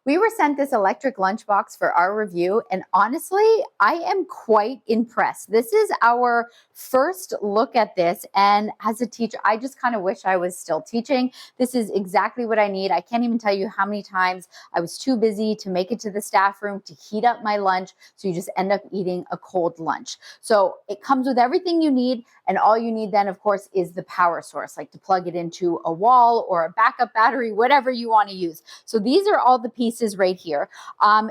We were sent this electric lunchbox for our review, and honestly, I am quite impressed. This is our first look at this, and as a teacher, I just kind of wish I was still teaching. This is exactly what I need. I can't even tell you how many times I was too busy to make it to the staff room to heat up my lunch, so you just end up eating a cold lunch. So it comes with everything you need, and all you need then, of course, is the power source, like to plug it into a wall or a backup battery, whatever you want to use. So these are all the pieces right here.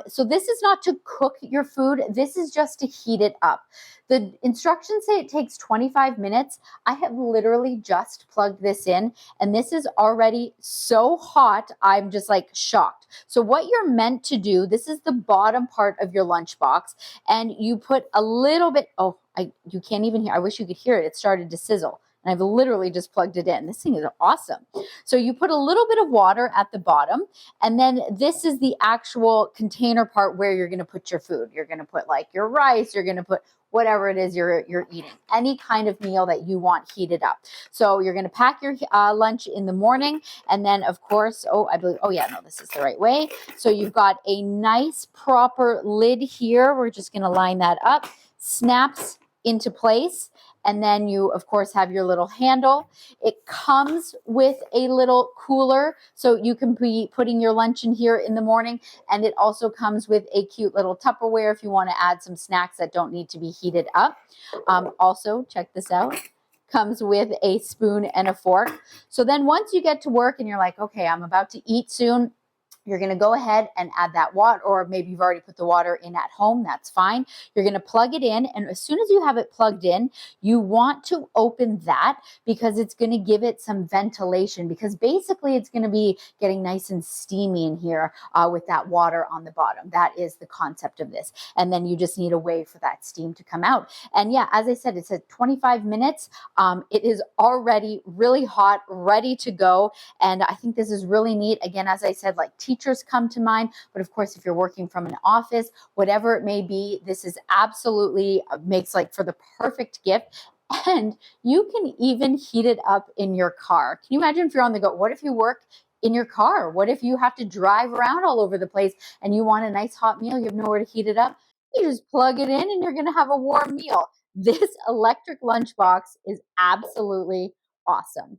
So this is not to cook your food. This is just to heat it up. The instructions say it takes 25 minutes. I have literally just plugged this in, and this is already so hot. I'm just like shocked. So what you're meant to do, this is the bottom part of your lunchbox, and you put a little bit, you can't even hear, I wish you could hear it. It started to sizzle. And I've literally just plugged it in. This thing is awesome. So you put a little bit of water at the bottom, and then this is the actual container part where you're going to put your food. You're going to put like your rice, you're going to put whatever it is you're eating, any kind of meal that you want heated up. So you're going to pack your lunch in the morning, and then of course, this is the right way. So you've got a nice proper lid here. We're just going to line that up, snaps into place. And then you, of course, have your little handle. It comes with a little cooler, so you can be putting your lunch in here in the morning. And it also comes with a cute little Tupperware if you want to add some snacks that don't need to be heated up. Also, check this out. Comes with a spoon and a fork. So then once you get to work and you're like, okay, I'm about to eat soon, you're going to go ahead and add that water, or maybe you've already put the water in at home. That's fine. You're going to plug it in. And as soon as you have it plugged in, you want to open that because it's going to give it some ventilation, because basically it's going to be getting nice and steamy in here with that water on the bottom. That is the concept of this. And then you just need a way for that steam to come out. And yeah, as I said, it's at 25 minutes. It is already really hot, ready to go. And I think this is really neat. Again, as I said, like teachers come to mind, but of course, if you're working from an office, whatever it may be, this is absolutely makes like for the perfect gift. And you can even heat it up in your car. Can you imagine if you're on the go? What if you work in your car? What if you have to drive around all over the place and you want a nice hot meal? You have nowhere to heat it up. You just plug it in and you're going to have a warm meal. This electric lunchbox is absolutely awesome.